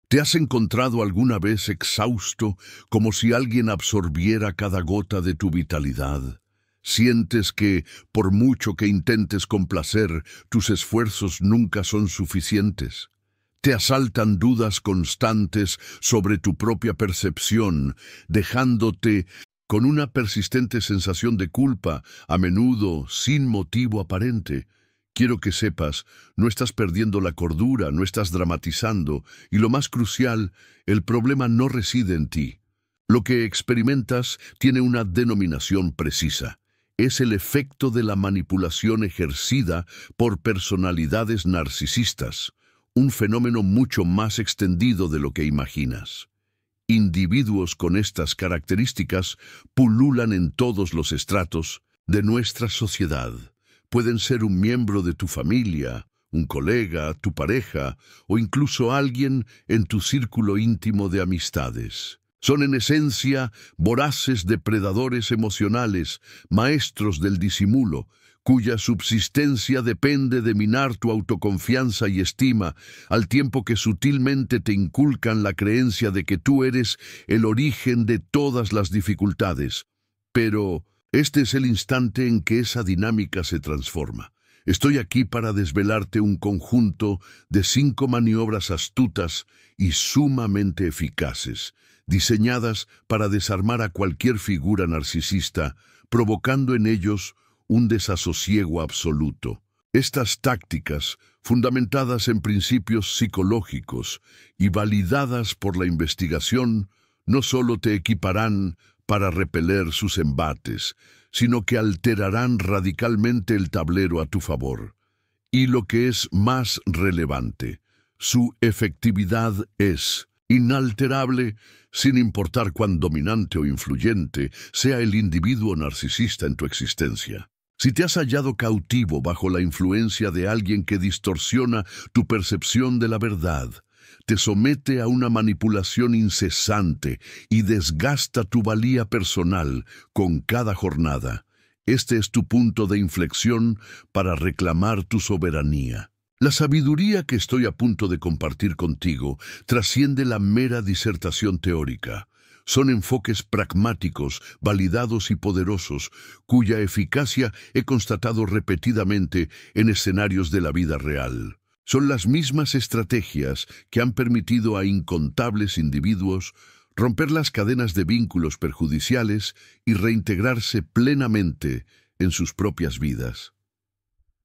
¿Te has encontrado alguna vez exhausto, como si alguien absorbiera cada gota de tu vitalidad? ¿Sientes que, por mucho que intentes complacer, tus esfuerzos nunca son suficientes? ¿Te asaltan dudas constantes sobre tu propia percepción, dejándote con una persistente sensación de culpa, a menudo sin motivo aparente? Quiero que sepas, no estás perdiendo la cordura, no estás dramatizando, y lo más crucial, el problema no reside en ti. Lo que experimentas tiene una denominación precisa. Es el efecto de la manipulación ejercida por personalidades narcisistas, un fenómeno mucho más extendido de lo que imaginas. Individuos con estas características pululan en todos los estratos de nuestra sociedad. Pueden ser un miembro de tu familia, un colega, tu pareja o incluso alguien en tu círculo íntimo de amistades. Son en esencia voraces depredadores emocionales, maestros del disimulo, cuya subsistencia depende de minar tu autoconfianza y estima, al tiempo que sutilmente te inculcan la creencia de que tú eres el origen de todas las dificultades. Pero este es el instante en que esa dinámica se transforma. Estoy aquí para desvelarte un conjunto de 5 maniobras astutas y sumamente eficaces, diseñadas para desarmar a cualquier figura narcisista, provocando en ellos un desasosiego absoluto. Estas tácticas, fundamentadas en principios psicológicos y validadas por la investigación, no solo te equiparán para repeler sus embates, sino que alterarán radicalmente el tablero a tu favor. Y lo que es más relevante, su efectividad es inalterable, sin importar cuán dominante o influyente sea el individuo narcisista en tu existencia. Si te has hallado cautivo bajo la influencia de alguien que distorsiona tu percepción de la verdad, te somete a una manipulación incesante y desgasta tu valía personal con cada jornada, este es tu punto de inflexión para reclamar tu soberanía. La sabiduría que estoy a punto de compartir contigo trasciende la mera disertación teórica. Son enfoques pragmáticos, validados y poderosos, cuya eficacia he constatado repetidamente en escenarios de la vida real. Son las mismas estrategias que han permitido a incontables individuos romper las cadenas de vínculos perjudiciales y reintegrarse plenamente en sus propias vidas.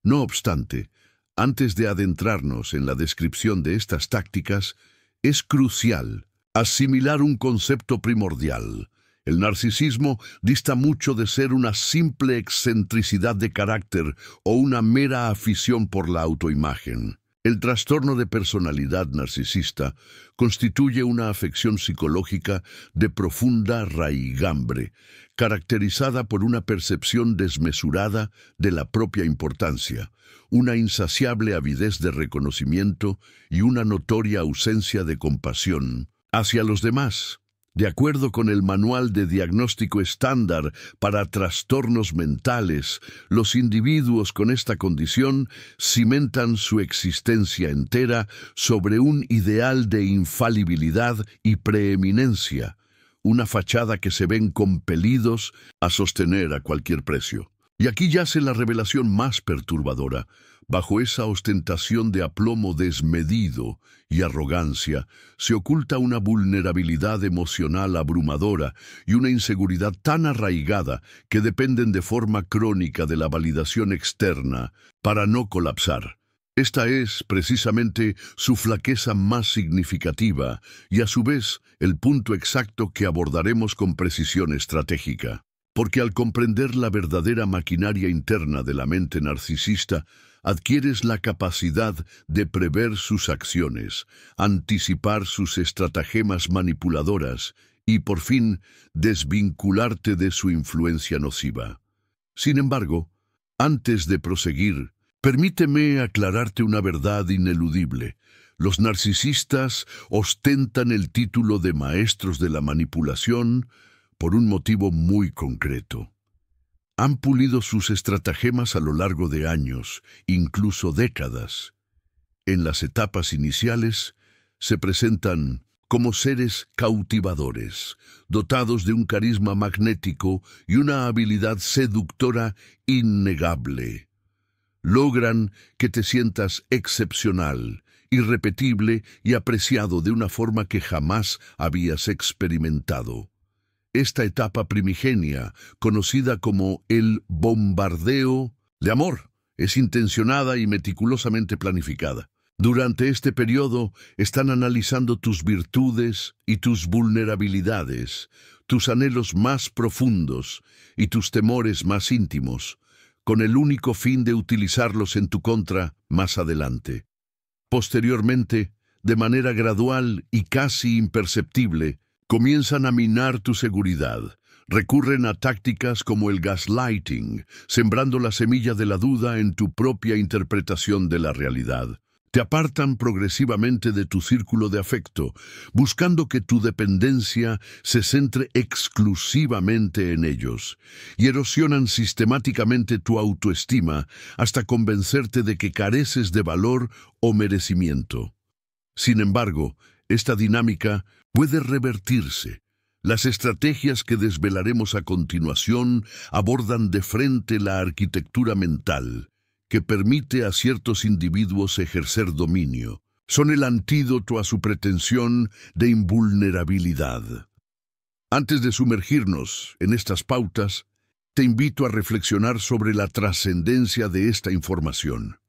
No obstante, antes de adentrarnos en la descripción de estas tácticas, es crucial asimilar un concepto primordial. El narcisismo dista mucho de ser una simple excentricidad de carácter o una mera afición por la autoimagen. El trastorno de personalidad narcisista constituye una afección psicológica de profunda raigambre, caracterizada por una percepción desmesurada de la propia importancia, una insaciable avidez de reconocimiento y una notoria ausencia de compasión hacia los demás. De acuerdo con el Manual de Diagnóstico Estándar para Trastornos Mentales, los individuos con esta condición cimentan su existencia entera sobre un ideal de infalibilidad y preeminencia, una fachada que se ven compelidos a sostener a cualquier precio. Y aquí yace la revelación más perturbadora. Bajo esa ostentación de aplomo desmedido y arrogancia, se oculta una vulnerabilidad emocional abrumadora y una inseguridad tan arraigada que dependen de forma crónica de la validación externa para no colapsar. Esta es, precisamente, su flaqueza más significativa y, a su vez, el punto exacto que abordaremos con precisión estratégica. Porque al comprender la verdadera maquinaria interna de la mente narcisista, adquieres la capacidad de prever sus acciones, anticipar sus estratagemas manipuladoras y, por fin, desvincularte de su influencia nociva. Sin embargo, antes de proseguir, permíteme aclararte una verdad ineludible. Los narcisistas ostentan el título de maestros de la manipulación por un motivo muy concreto. Han pulido sus estratagemas a lo largo de años, incluso décadas. En las etapas iniciales, se presentan como seres cautivadores, dotados de un carisma magnético y una habilidad seductora innegable. Logran que te sientas excepcional, irrepetible y apreciado de una forma que jamás habías experimentado. Esta etapa primigenia, conocida como el bombardeo de amor, es intencionada y meticulosamente planificada. Durante este periodo están analizando tus virtudes y tus vulnerabilidades, tus anhelos más profundos y tus temores más íntimos, con el único fin de utilizarlos en tu contra más adelante. Posteriormente, de manera gradual y casi imperceptible, comienzan a minar tu seguridad. Recurren a tácticas como el gaslighting, sembrando la semilla de la duda en tu propia interpretación de la realidad. Te apartan progresivamente de tu círculo de afecto, buscando que tu dependencia se centre exclusivamente en ellos, y erosionan sistemáticamente tu autoestima hasta convencerte de que careces de valor o merecimiento. Sin embargo, esta dinámica puede revertirse. Las estrategias que desvelaremos a continuación abordan de frente la arquitectura mental, que permite a ciertos individuos ejercer dominio. Son el antídoto a su pretensión de invulnerabilidad. Antes de sumergirnos en estas pautas, te invito a reflexionar sobre la trascendencia de esta información.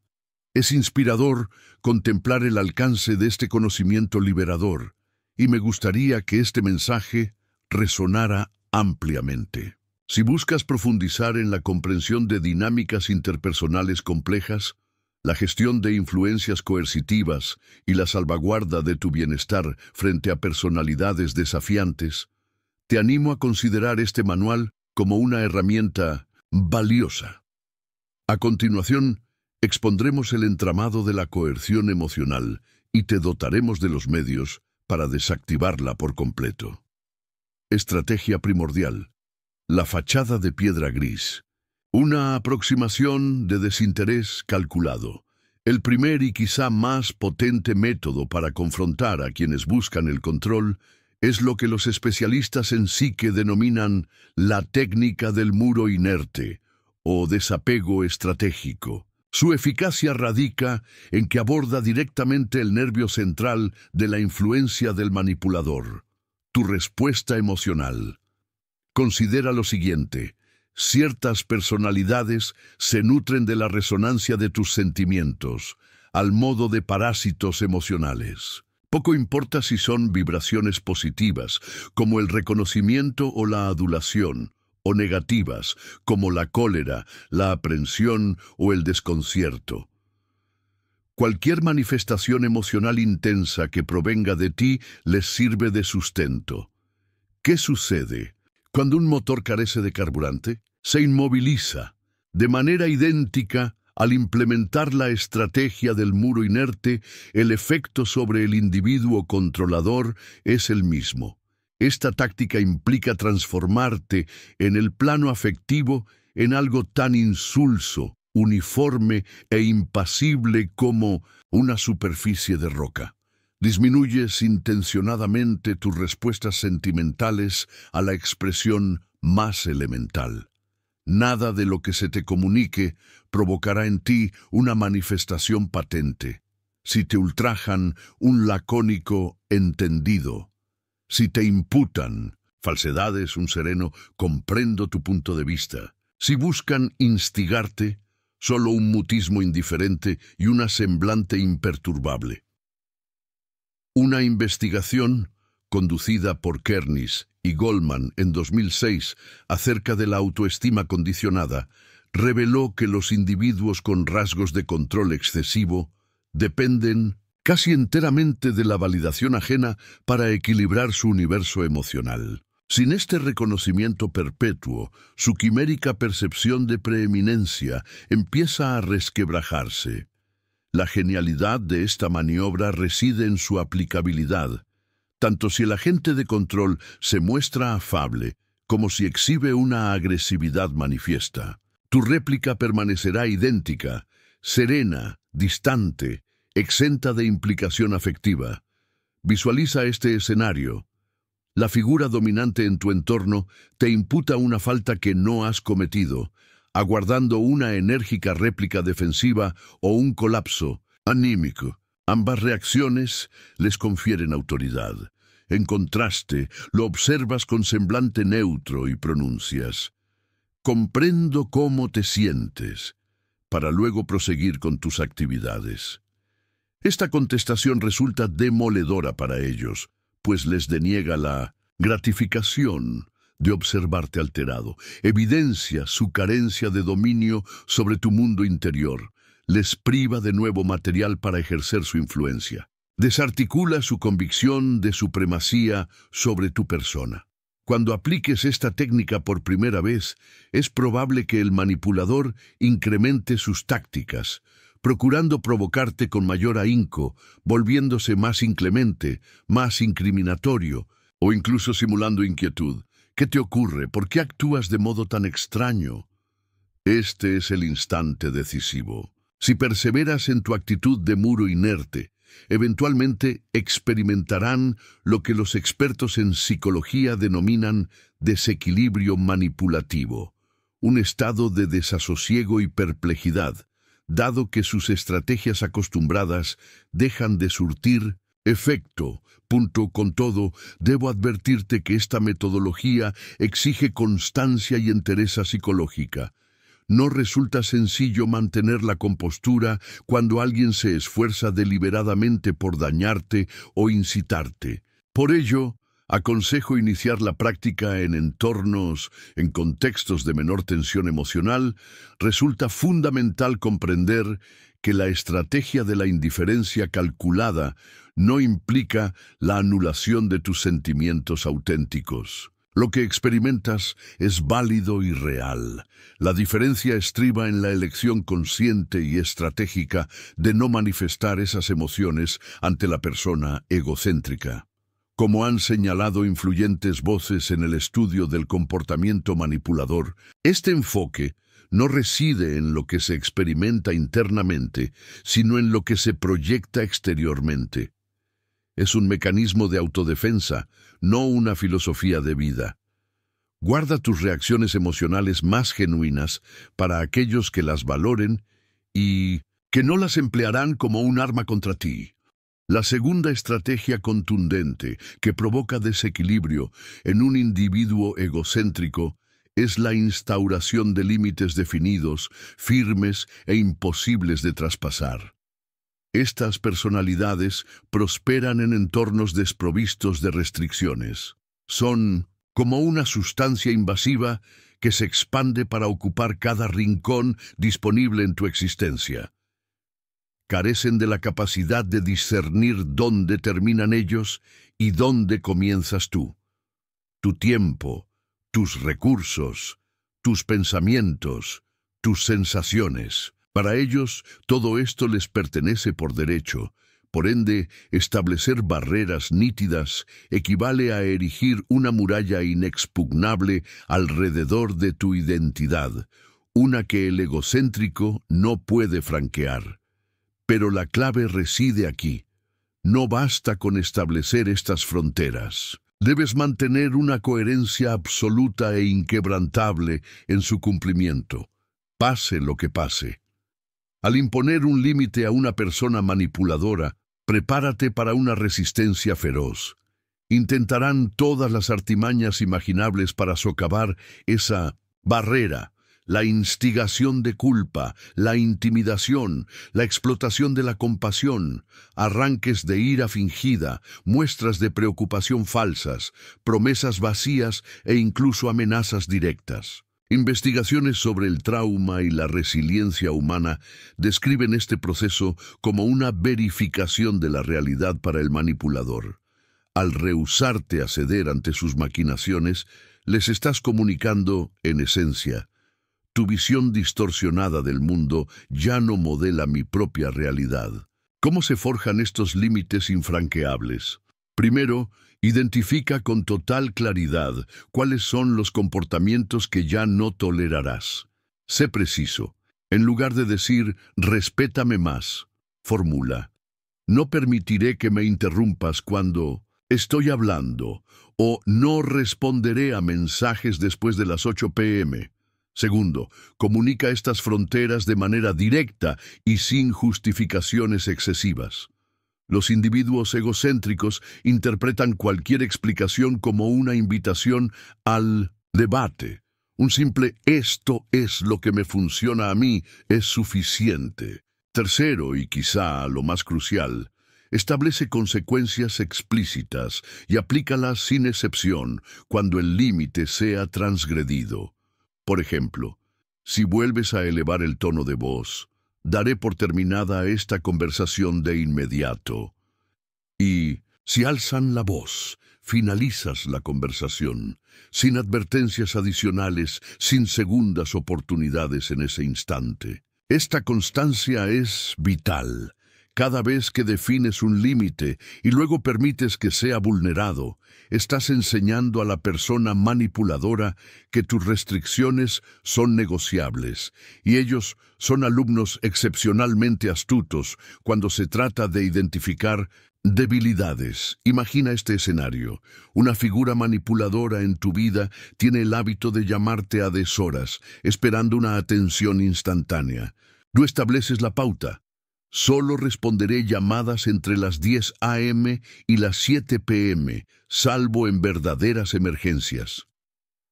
Es inspirador contemplar el alcance de este conocimiento liberador, y me gustaría que este mensaje resonara ampliamente. Si buscas profundizar en la comprensión de dinámicas interpersonales complejas, la gestión de influencias coercitivas y la salvaguarda de tu bienestar frente a personalidades desafiantes, te animo a considerar este manual como una herramienta valiosa. A continuación, expondremos el entramado de la coerción emocional y te dotaremos de los medios para desactivarla por completo. Estrategia primordial. La fachada de piedra gris. Una aproximación de desinterés calculado. El primer y quizá más potente método para confrontar a quienes buscan el control es lo que los especialistas en psique denominan la técnica del muro inerte o desapego estratégico. Su eficacia radica en que aborda directamente el nervio central de la influencia del manipulador, tu respuesta emocional. Considera lo siguiente: ciertas personalidades se nutren de la resonancia de tus sentimientos, al modo de parásitos emocionales. Poco importa si son vibraciones positivas, como el reconocimiento o la adulación, o negativas, como la cólera, la aprensión o el desconcierto. Cualquier manifestación emocional intensa que provenga de ti les sirve de sustento. ¿Qué sucede cuando un motor carece de carburante? Se inmoviliza. De manera idéntica, al implementar la estrategia del muro inerte, el efecto sobre el individuo controlador es el mismo. Esta táctica implica transformarte en el plano afectivo en algo tan insulso, uniforme e impasible como una superficie de roca. Disminuyes intencionadamente tus respuestas sentimentales a la expresión más elemental. Nada de lo que se te comunique provocará en ti una manifestación patente. Si te ultrajan, un lacónico entendido. Si te imputan falsedades, un sereno comprendo tu punto de vista. Si buscan instigarte, solo un mutismo indiferente y una semblante imperturbable. Una investigación conducida por Kernis y Goldman en 2006 acerca de la autoestima condicionada reveló que los individuos con rasgos de control excesivo dependen casi enteramente de la validación ajena para equilibrar su universo emocional. Sin este reconocimiento perpetuo, su quimérica percepción de preeminencia empieza a resquebrajarse. La genialidad de esta maniobra reside en su aplicabilidad, tanto si el agente de control se muestra afable como si exhibe una agresividad manifiesta. Tu réplica permanecerá idéntica, serena, distante, exenta de implicación afectiva. Visualiza este escenario. La figura dominante en tu entorno te imputa una falta que no has cometido, aguardando una enérgica réplica defensiva o un colapso anímico. Ambas reacciones les confieren autoridad. En contraste, lo observas con semblante neutro y pronuncias: comprendo cómo te sientes, para luego proseguir con tus actividades. Esta contestación resulta demoledora para ellos, pues les deniega la gratificación de observarte alterado, evidencia su carencia de dominio sobre tu mundo interior, les priva de nuevo material para ejercer su influencia, desarticula su convicción de supremacía sobre tu persona. Cuando apliques esta técnica por primera vez, es probable que el manipulador incremente sus tácticas, procurando provocarte con mayor ahínco, volviéndose más inclemente, más incriminatorio, o incluso simulando inquietud. ¿Qué te ocurre? ¿Por qué actúas de modo tan extraño? Este es el instante decisivo. Si perseveras en tu actitud de muro inerte, eventualmente experimentarán lo que los expertos en psicología denominan desequilibrio manipulativo, un estado de desasosiego y perplejidad, dado que sus estrategias acostumbradas dejan de surtir efecto. Con todo, debo advertirte que esta metodología exige constancia y entereza psicológica. No resulta sencillo mantener la compostura cuando alguien se esfuerza deliberadamente por dañarte o incitarte. Por ello, aconsejo iniciar la práctica en contextos de menor tensión emocional. Resulta fundamental comprender que la estrategia de la indiferencia calculada no implica la anulación de tus sentimientos auténticos. Lo que experimentas es válido y real. La diferencia estriba en la elección consciente y estratégica de no manifestar esas emociones ante la persona egocéntrica. Como han señalado influyentes voces en el estudio del comportamiento manipulador, este enfoque no reside en lo que se experimenta internamente, sino en lo que se proyecta exteriormente. Es un mecanismo de autodefensa, no una filosofía de vida. Guarda tus reacciones emocionales más genuinas para aquellos que las valoren y que no las emplearán como un arma contra ti. La segunda estrategia contundente que provoca desequilibrio en un individuo egocéntrico es la instauración de límites definidos, firmes e imposibles de traspasar. Estas personalidades prosperan en entornos desprovistos de restricciones. Son como una sustancia invasiva que se expande para ocupar cada rincón disponible en tu existencia. Carecen de la capacidad de discernir dónde terminan ellos y dónde comienzas tú. Tu tiempo, tus recursos, tus pensamientos, tus sensaciones. Para ellos, todo esto les pertenece por derecho. Por ende, establecer barreras nítidas equivale a erigir una muralla inexpugnable alrededor de tu identidad, una que el egocéntrico no puede franquear. Pero la clave reside aquí. No basta con establecer estas fronteras. Debes mantener una coherencia absoluta e inquebrantable en su cumplimiento, pase lo que pase. Al imponer un límite a una persona manipuladora, prepárate para una resistencia feroz. Intentarán todas las artimañas imaginables para socavar esa barrera, la instigación de culpa, la intimidación, la explotación de la compasión, arranques de ira fingida, muestras de preocupación falsas, promesas vacías e incluso amenazas directas. Investigaciones sobre el trauma y la resiliencia humana describen este proceso como una verificación de la realidad para el manipulador. Al rehusarte a ceder ante sus maquinaciones, les estás comunicando, en esencia: tu visión distorsionada del mundo ya no modela mi propia realidad. ¿Cómo se forjan estos límites infranqueables? Primero, identifica con total claridad cuáles son los comportamientos que ya no tolerarás. Sé preciso. En lugar de decir, respétame más, formula: No permitiré que me interrumpas cuando estoy hablando, o no responderé a mensajes después de las 8 p.m. Segundo, comunica estas fronteras de manera directa y sin justificaciones excesivas. Los individuos egocéntricos interpretan cualquier explicación como una invitación al debate. Un simple "esto es lo que me funciona a mí" es suficiente. Tercero, y quizá lo más crucial, establece consecuencias explícitas y aplícalas sin excepción cuando el límite sea transgredido. Por ejemplo, si vuelves a elevar el tono de voz, daré por terminada esta conversación de inmediato. Y si alzan la voz, finalizas la conversación, sin advertencias adicionales, sin segundas oportunidades en ese instante. Esta constancia es vital. Cada vez que defines un límite y luego permites que sea vulnerado, estás enseñando a la persona manipuladora que tus restricciones son negociables, y ellos son alumnos excepcionalmente astutos cuando se trata de identificar debilidades. Imagina este escenario. Una figura manipuladora en tu vida tiene el hábito de llamarte a deshoras, esperando una atención instantánea. Tú estableces la pauta. Solo responderé llamadas entre las 10 a.m. y las 7 p.m., salvo en verdaderas emergencias.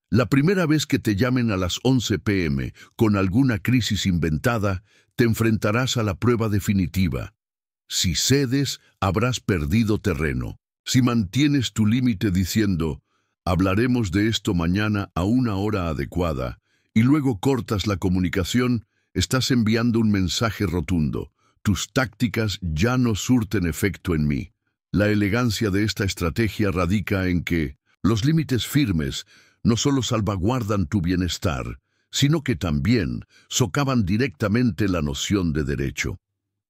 La primera vez que te llamen a las 11 p.m. con alguna crisis inventada, te enfrentarás a la prueba definitiva. Si cedes, habrás perdido terreno. Si mantienes tu límite diciendo, hablaremos de esto mañana a una hora adecuada, y luego cortas la comunicación, estás enviando un mensaje rotundo. Tus tácticas ya no surten efecto en mí. La elegancia de esta estrategia radica en que los límites firmes no solo salvaguardan tu bienestar, sino que también socavan directamente la noción de derecho.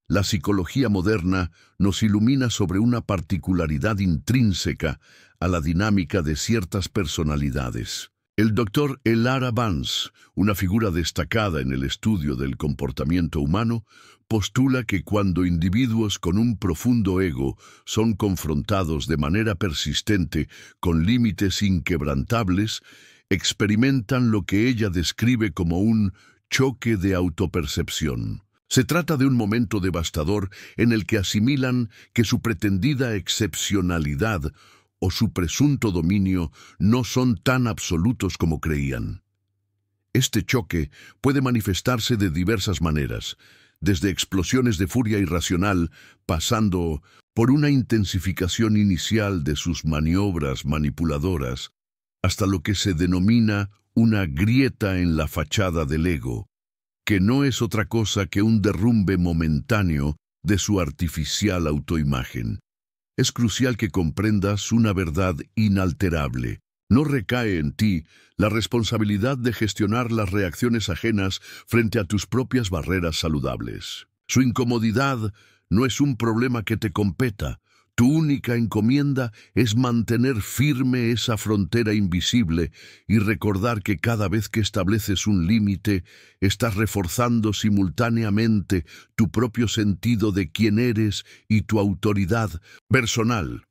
La psicología moderna nos ilumina sobre una particularidad intrínseca a la dinámica de ciertas personalidades. El Dr. Elara Vance, una figura destacada en el estudio del comportamiento humano, postula que cuando individuos con un profundo ego son confrontados de manera persistente con límites inquebrantables, experimentan lo que ella describe como un choque de autopercepción. Se trata de un momento devastador en el que asimilan que su pretendida excepcionalidad o su presunto dominio no son tan absolutos como creían. Este choque puede manifestarse de diversas maneras, desde explosiones de furia irracional, pasando por una intensificación inicial de sus maniobras manipuladoras, hasta lo que se denomina una grieta en la fachada del ego, que no es otra cosa que un derrumbe momentáneo de su artificial autoimagen. Es crucial que comprendas una verdad inalterable. No recae en ti la responsabilidad de gestionar las reacciones ajenas frente a tus propias barreras saludables. Su incomodidad no es un problema que te competa. Tu única encomienda es mantener firme esa frontera invisible y recordar que cada vez que estableces un límite, estás reforzando simultáneamente tu propio sentido de quién eres y tu autoridad personal.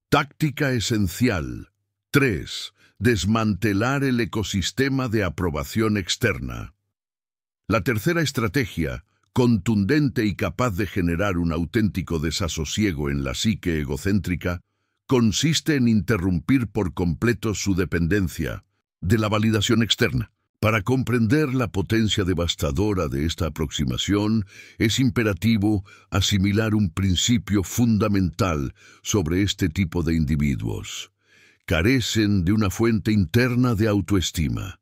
Táctica esencial. 3. Desmantelar el ecosistema de aprobación externa. La tercera estrategia, contundente y capaz de generar un auténtico desasosiego en la psique egocéntrica, consiste en interrumpir por completo su dependencia de la validación externa. Para comprender la potencia devastadora de esta aproximación, es imperativo asimilar un principio fundamental sobre este tipo de individuos. Carecen de una fuente interna de autoestima.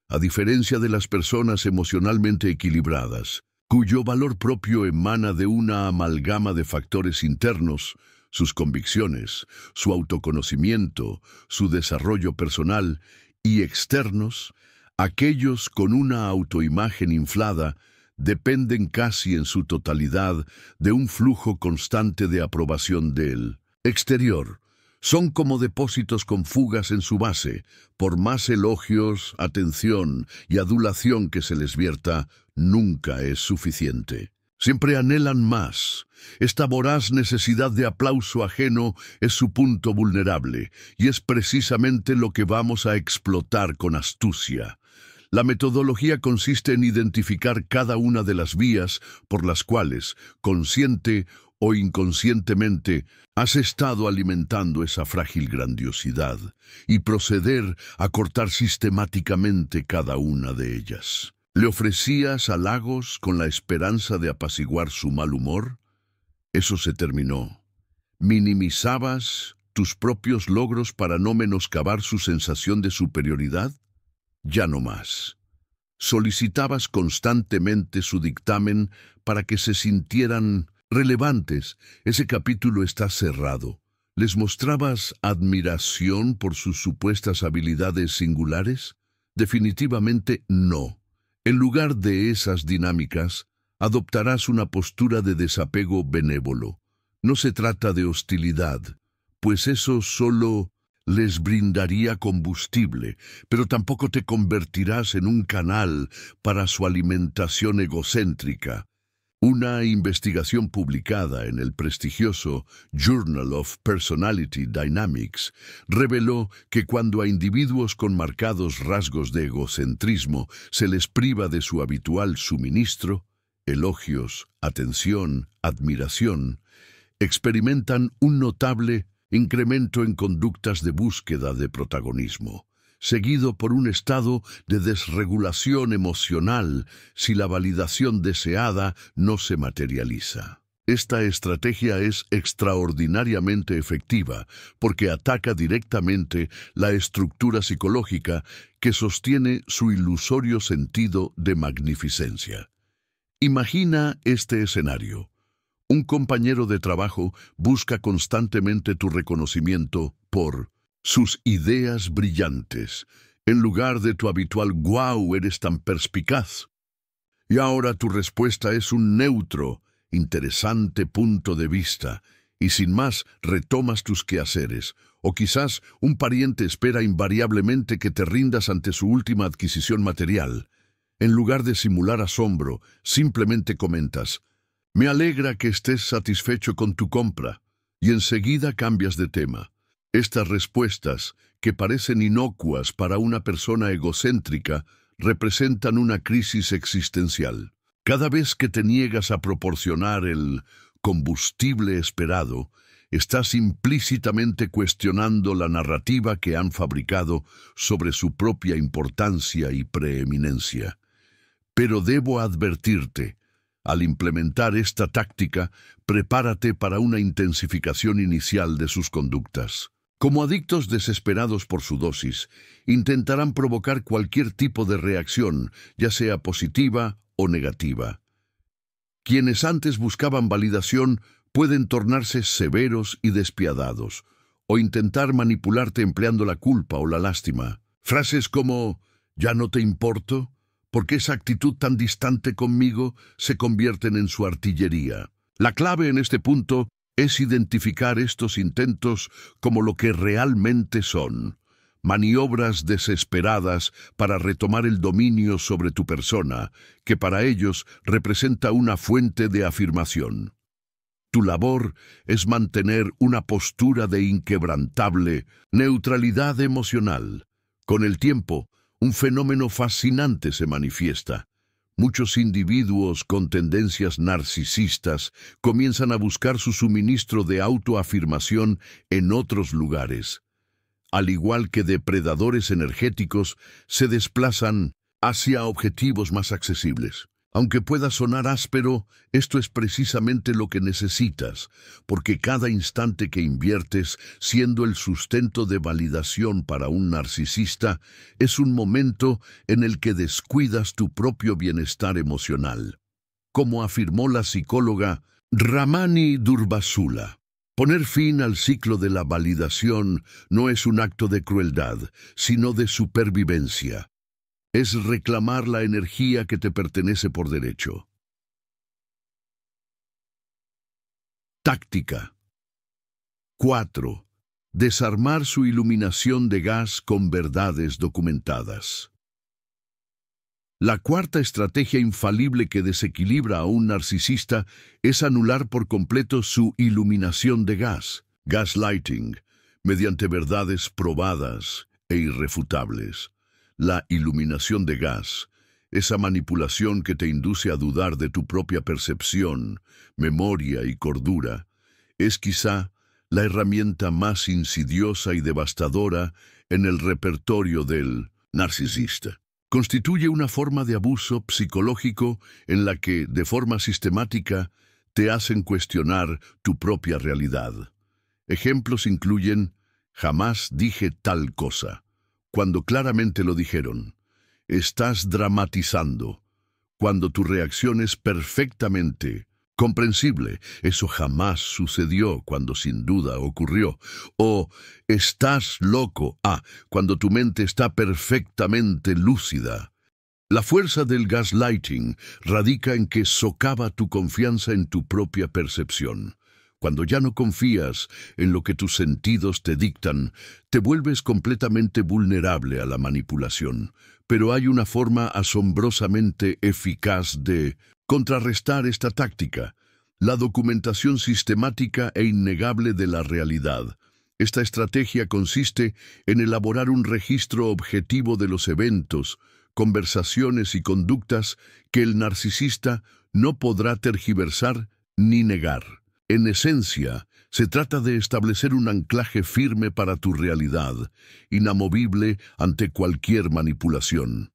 A diferencia de las personas emocionalmente equilibradas, cuyo valor propio emana de una amalgama de factores internos, sus convicciones, su autoconocimiento, su desarrollo personal, y externos, aquellos con una autoimagen inflada dependen casi en su totalidad de un flujo constante de aprobación del exterior. Son como depósitos con fugas en su base. Por más elogios, atención y adulación que se les vierta, nunca es suficiente. Siempre anhelan más. Esta voraz necesidad de aplauso ajeno es su punto vulnerable, y es precisamente lo que vamos a explotar con astucia. La metodología consiste en identificar cada una de las vías por las cuales, consciente o inconscientemente, has estado alimentando esa frágil grandiosidad, y proceder a cortar sistemáticamente cada una de ellas. ¿Le ofrecías halagos con la esperanza de apaciguar su mal humor? Eso se terminó. ¿Minimizabas tus propios logros para no menoscabar su sensación de superioridad? Ya no más. ¿Solicitabas constantemente su dictamen para que se sintieran relevantes? Ese capítulo está cerrado. ¿Les mostrabas admiración por sus supuestas habilidades singulares? Definitivamente no. En lugar de esas dinámicas, adoptarás una postura de desapego benévolo. No se trata de hostilidad, pues eso solo les brindaría combustible, pero tampoco te convertirás en un canal para su alimentación egocéntrica. Una investigación publicada en el prestigioso Journal of Personality Dynamics reveló que cuando a individuos con marcados rasgos de egocentrismo se les priva de su habitual suministro, elogios, atención, admiración, experimentan un notable incremento en conductas de búsqueda de protagonismo, seguido por un estado de desregulación emocional si la validación deseada no se materializa. Esta estrategia es extraordinariamente efectiva porque ataca directamente la estructura psicológica que sostiene su ilusorio sentido de magnificencia. Imagina este escenario. Un compañero de trabajo busca constantemente tu reconocimiento por sus ideas brillantes, en lugar de tu habitual «¡Guau, eres tan perspicaz!». Y ahora tu respuesta es un neutro, interesante punto de vista, y sin más retomas tus quehaceres, o quizás un pariente espera invariablemente que te rindas ante su última adquisición material. En lugar de simular asombro, simplemente comentas: «Me alegra que estés satisfecho con tu compra», y enseguida cambias de tema. Estas respuestas, que parecen inocuas para una persona egocéntrica, representan una crisis existencial. Cada vez que te niegas a proporcionar el combustible esperado, estás implícitamente cuestionando la narrativa que han fabricado sobre su propia importancia y preeminencia. Pero debo advertirte, al implementar esta táctica, prepárate para una intensificación inicial de sus conductas. Como adictos desesperados por su dosis, intentarán provocar cualquier tipo de reacción, ya sea positiva o negativa. Quienes antes buscaban validación pueden tornarse severos y despiadados, o intentar manipularte empleando la culpa o la lástima. Frases como «¿ya no te importo?», «¿por qué esa actitud tan distante conmigo?», se convierten en su artillería. La clave en este punto es identificar estos intentos como lo que realmente son: maniobras desesperadas para retomar el dominio sobre tu persona, que para ellos representa una fuente de afirmación. Tu labor es mantener una postura de inquebrantable neutralidad emocional. Con el tiempo, un fenómeno fascinante se manifiesta. Muchos individuos con tendencias narcisistas comienzan a buscar su suministro de autoafirmación en otros lugares. Al igual que depredadores energéticos, se desplazan hacia objetivos más accesibles. Aunque pueda sonar áspero, esto es precisamente lo que necesitas, porque cada instante que inviertes siendo el sustento de validación para un narcisista es un momento en el que descuidas tu propio bienestar emocional. Como afirmó la psicóloga Ramani Durvasula, poner fin al ciclo de la validación no es un acto de crueldad, sino de supervivencia. Es reclamar la energía que te pertenece por derecho. Táctica. 4. Desarmar su iluminación de gas con verdades documentadas. La cuarta estrategia infalible que desequilibra a un narcisista es anular por completo su iluminación de gas, gaslighting, mediante verdades probadas e irrefutables. La iluminación de gas, esa manipulación que te induce a dudar de tu propia percepción, memoria y cordura, es quizá la herramienta más insidiosa y devastadora en el repertorio del narcisista. Constituye una forma de abuso psicológico en la que, de forma sistemática, te hacen cuestionar tu propia realidad. Ejemplos incluyen: jamás dije tal cosa, cuando claramente lo dijeron; estás dramatizando, cuando tu reacción es perfectamente comprensible; eso jamás sucedió, cuando sin duda ocurrió; o estás loco, cuando tu mente está perfectamente lúcida. La fuerza del gaslighting radica en que socava tu confianza en tu propia percepción. Cuando ya no confías en lo que tus sentidos te dictan, te vuelves completamente vulnerable a la manipulación. Pero hay una forma asombrosamente eficaz de contrarrestar esta táctica: la documentación sistemática e innegable de la realidad. Esta estrategia consiste en elaborar un registro objetivo de los eventos, conversaciones y conductas que el narcisista no podrá tergiversar ni negar. En esencia, se trata de establecer un anclaje firme para tu realidad, inamovible ante cualquier manipulación.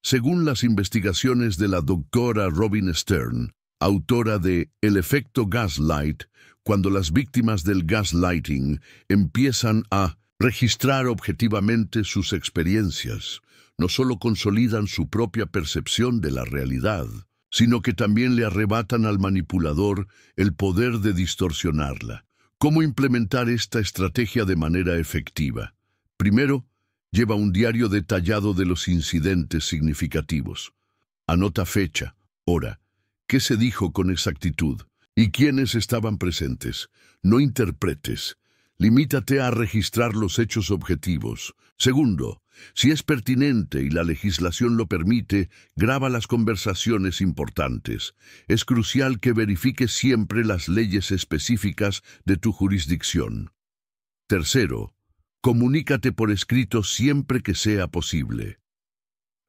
Según las investigaciones de la doctora Robin Stern, autora de El efecto gaslight, cuando las víctimas del gaslighting empiezan a registrar objetivamente sus experiencias, no solo consolidan su propia percepción de la realidad, sino que también le arrebatan al manipulador el poder de distorsionarla. ¿Cómo implementar esta estrategia de manera efectiva? Primero, lleva un diario detallado de los incidentes significativos. Anota fecha, hora, qué se dijo con exactitud y quiénes estaban presentes. No interpretes. Limítate a registrar los hechos objetivos. Segundo, si es pertinente y la legislación lo permite, graba las conversaciones importantes. Es crucial que verifiques siempre las leyes específicas de tu jurisdicción. Tercero, comunícate por escrito siempre que sea posible.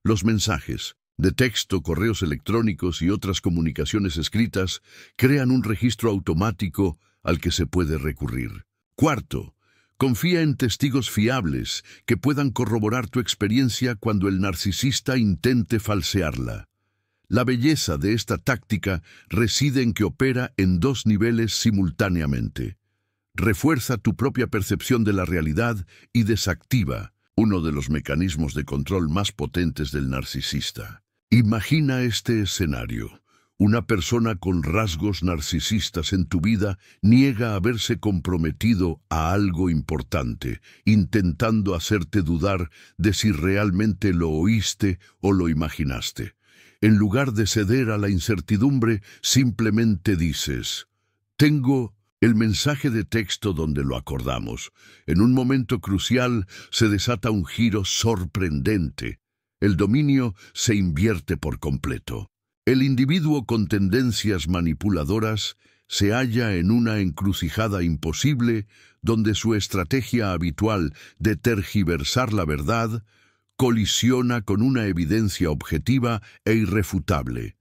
Los mensajes de texto, correos electrónicos y otras comunicaciones escritas crean un registro automático al que se puede recurrir. Cuarto, confía en testigos fiables que puedan corroborar tu experiencia cuando el narcisista intente falsearla. La belleza de esta táctica reside en que opera en dos niveles simultáneamente. Refuerza tu propia percepción de la realidad y desactiva uno de los mecanismos de control más potentes del narcisista. Imagina este escenario. Una persona con rasgos narcisistas en tu vida niega haberse comprometido a algo importante, intentando hacerte dudar de si realmente lo oíste o lo imaginaste. En lugar de ceder a la incertidumbre, simplemente dices: tengo el mensaje de texto donde lo acordamos. En un momento crucial se desata un giro sorprendente. El dominio se invierte por completo. El individuo con tendencias manipuladoras se halla en una encrucijada imposible donde su estrategia habitual de tergiversar la verdad colisiona con una evidencia objetiva e irrefutable.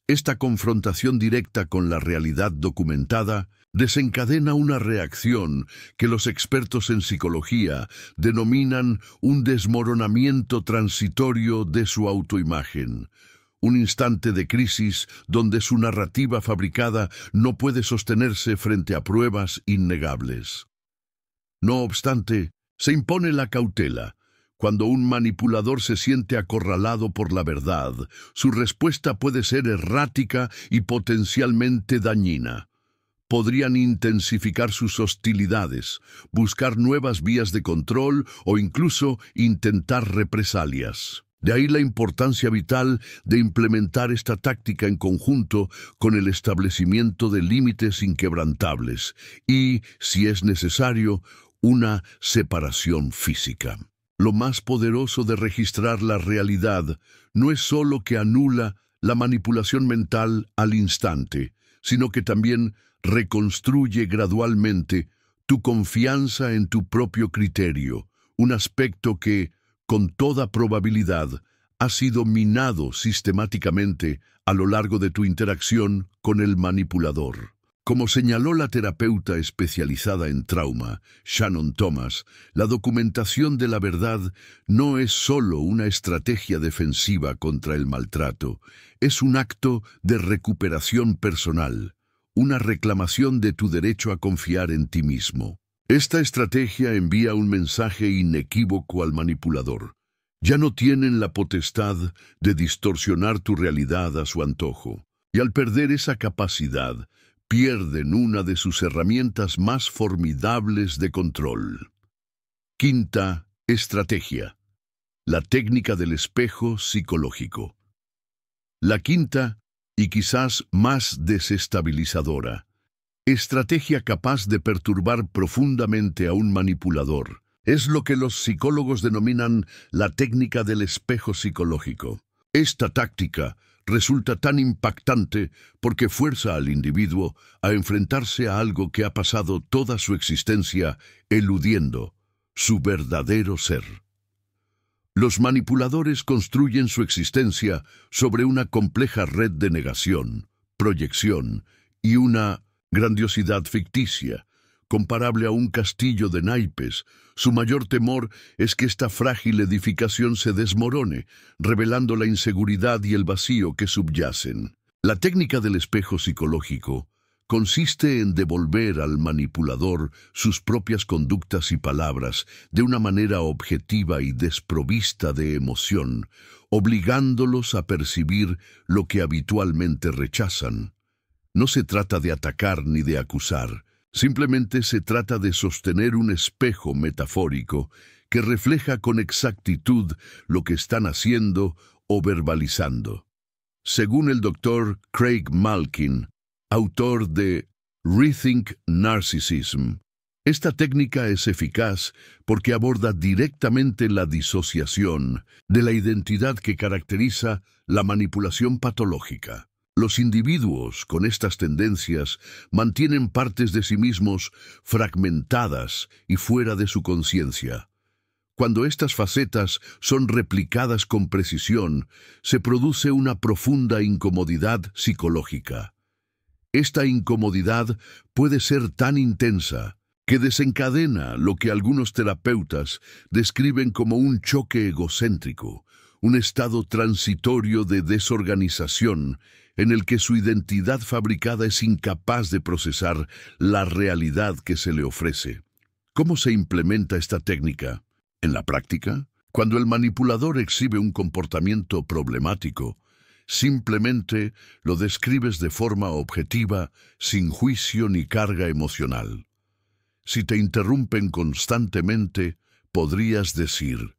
Esta confrontación directa con la realidad documentada desencadena una reacción que los expertos en psicología denominan un desmoronamiento transitorio de su autoimagen. Un instante de crisis donde su narrativa fabricada no puede sostenerse frente a pruebas innegables. No obstante, se impone la cautela. Cuando un manipulador se siente acorralado por la verdad, su respuesta puede ser errática y potencialmente dañina. Podrían intensificar sus hostilidades, buscar nuevas vías de control o incluso intentar represalias. De ahí la importancia vital de implementar esta táctica en conjunto con el establecimiento de límites inquebrantables y, si es necesario, una separación física. Lo más poderoso de registrar la realidad no es solo que anula la manipulación mental al instante, sino que también reconstruye gradualmente tu confianza en tu propio criterio, un aspecto que, con toda probabilidad, ha sido minado sistemáticamente a lo largo de tu interacción con el manipulador. Como señaló la terapeuta especializada en trauma, Shannon Thomas, la documentación de la verdad no es solo una estrategia defensiva contra el maltrato, es un acto de recuperación personal, una reclamación de tu derecho a confiar en ti mismo. Esta estrategia envía un mensaje inequívoco al manipulador. Ya no tienen la potestad de distorsionar tu realidad a su antojo, y al perder esa capacidad, pierden una de sus herramientas más formidables de control. Quinta estrategia: la técnica del espejo psicológico. La quinta, y quizás más desestabilizadora, estrategia capaz de perturbar profundamente a un manipulador, es lo que los psicólogos denominan la técnica del espejo psicológico. Esta táctica resulta tan impactante porque fuerza al individuo a enfrentarse a algo que ha pasado toda su existencia eludiendo: su verdadero ser. Los manipuladores construyen su existencia sobre una compleja red de negación, proyección y una grandiosidad ficticia, comparable a un castillo de naipes. Su mayor temor es que esta frágil edificación se desmorone, revelando la inseguridad y el vacío que subyacen. La técnica del espejo psicológico consiste en devolver al manipulador sus propias conductas y palabras de una manera objetiva y desprovista de emoción, obligándolos a percibir lo que habitualmente rechazan. No se trata de atacar ni de acusar, simplemente se trata de sostener un espejo metafórico que refleja con exactitud lo que están haciendo o verbalizando. Según el Dr. Craig Malkin, autor de Rethink Narcissism, esta técnica es eficaz porque aborda directamente la disociación de la identidad que caracteriza la manipulación patológica. Los individuos con estas tendencias mantienen partes de sí mismos fragmentadas y fuera de su conciencia. Cuando estas facetas son replicadas con precisión, se produce una profunda incomodidad psicológica. Esta incomodidad puede ser tan intensa que desencadena lo que algunos terapeutas describen como un choque egocéntrico, un estado transitorio de desorganización en el que su identidad fabricada es incapaz de procesar la realidad que se le ofrece. ¿Cómo se implementa esta técnica? En la práctica, cuando el manipulador exhibe un comportamiento problemático, simplemente lo describes de forma objetiva, sin juicio ni carga emocional. Si te interrumpen constantemente, podrías decir: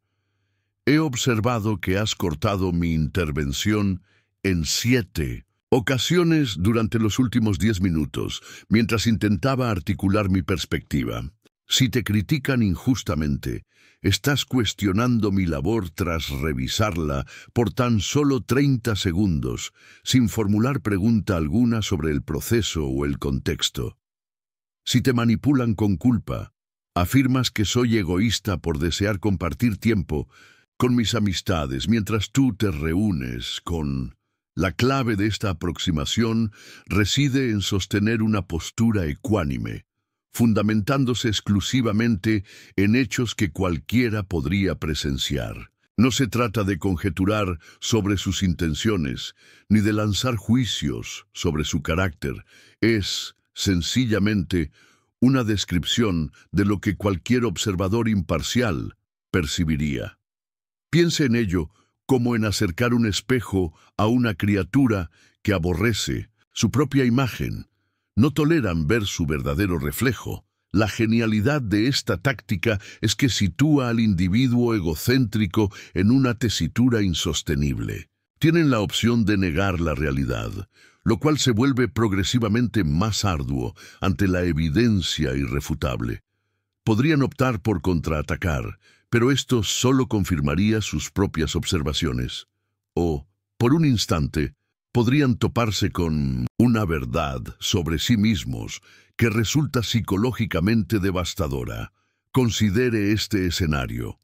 he observado que has cortado mi intervención en 7 ocasiones durante los últimos 10 minutos, mientras intentaba articular mi perspectiva. Si te critican injustamente, estás cuestionando mi labor tras revisarla por tan solo 30 segundos, sin formular pregunta alguna sobre el proceso o el contexto. Si te manipulan con culpa, afirmas que soy egoísta por desear compartir tiempo con mis amistades mientras tú te reúnes con... La clave de esta aproximación reside en sostener una postura ecuánime, fundamentándose exclusivamente en hechos que cualquiera podría presenciar. No se trata de conjeturar sobre sus intenciones, ni de lanzar juicios sobre su carácter. Es, sencillamente, una descripción de lo que cualquier observador imparcial percibiría. Piense en ello como en acercar un espejo a una criatura que aborrece su propia imagen. No toleran ver su verdadero reflejo. La genialidad de esta táctica es que sitúa al individuo egocéntrico en una tesitura insostenible. Tienen la opción de negar la realidad, lo cual se vuelve progresivamente más arduo ante la evidencia irrefutable. Podrían optar por contraatacar, pero esto solo confirmaría sus propias observaciones. O, por un instante, podrían toparse con una verdad sobre sí mismos que resulta psicológicamente devastadora. Considere este escenario.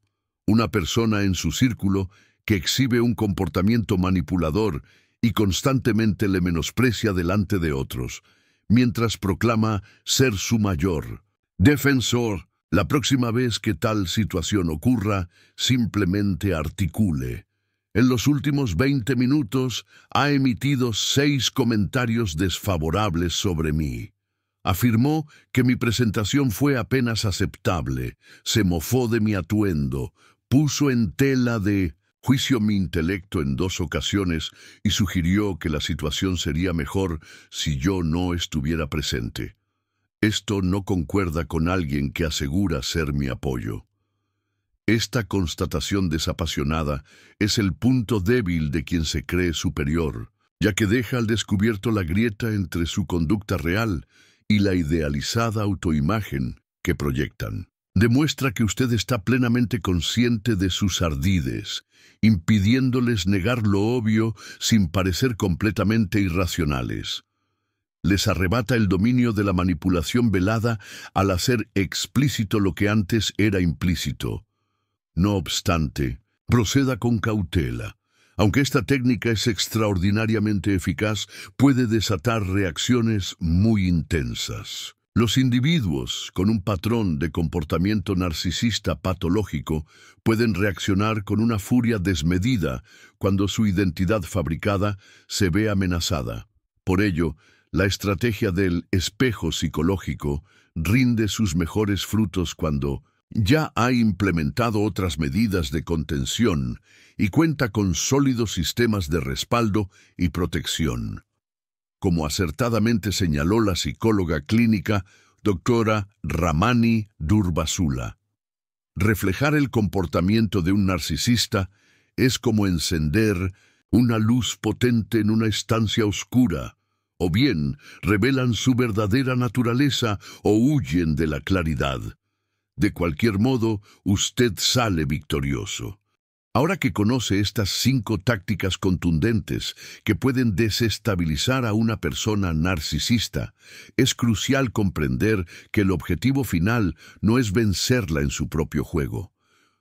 Una persona en su círculo que exhibe un comportamiento manipulador y constantemente le menosprecia delante de otros, mientras proclama ser su mayor defensor. La próxima vez que tal situación ocurra, simplemente articule: en los últimos 20 minutos ha emitido 6 comentarios desfavorables sobre mí. Afirmó que mi presentación fue apenas aceptable, se mofó de mi atuendo, puso en tela de juicio mi intelecto en 2 ocasiones y sugirió que la situación sería mejor si yo no estuviera presente. Esto no concuerda con alguien que asegura ser mi apoyo. Esta constatación desapasionada es el punto débil de quien se cree superior, ya que deja al descubierto la grieta entre su conducta real y la idealizada autoimagen que proyectan. Demuestra que usted está plenamente consciente de sus ardides, impidiéndoles negar lo obvio sin parecer completamente irracionales. Les arrebata el dominio de la manipulación velada al hacer explícito lo que antes era implícito. No obstante, proceda con cautela. Aunque esta técnica es extraordinariamente eficaz, puede desatar reacciones muy intensas. Los individuos con un patrón de comportamiento narcisista patológico pueden reaccionar con una furia desmedida cuando su identidad fabricada se ve amenazada. Por ello, la estrategia del espejo psicológico rinde sus mejores frutos cuando ya ha implementado otras medidas de contención y cuenta con sólidos sistemas de respaldo y protección. Como acertadamente señaló la psicóloga clínica doctora Ramani Durvasula, reflejar el comportamiento de un narcisista es como encender una luz potente en una estancia oscura, o bien revelan su verdadera naturaleza o huyen de la claridad. De cualquier modo, usted sale victorioso. Ahora que conoce estas 5 tácticas contundentes que pueden desestabilizar a una persona narcisista, es crucial comprender que el objetivo final no es vencerla en su propio juego.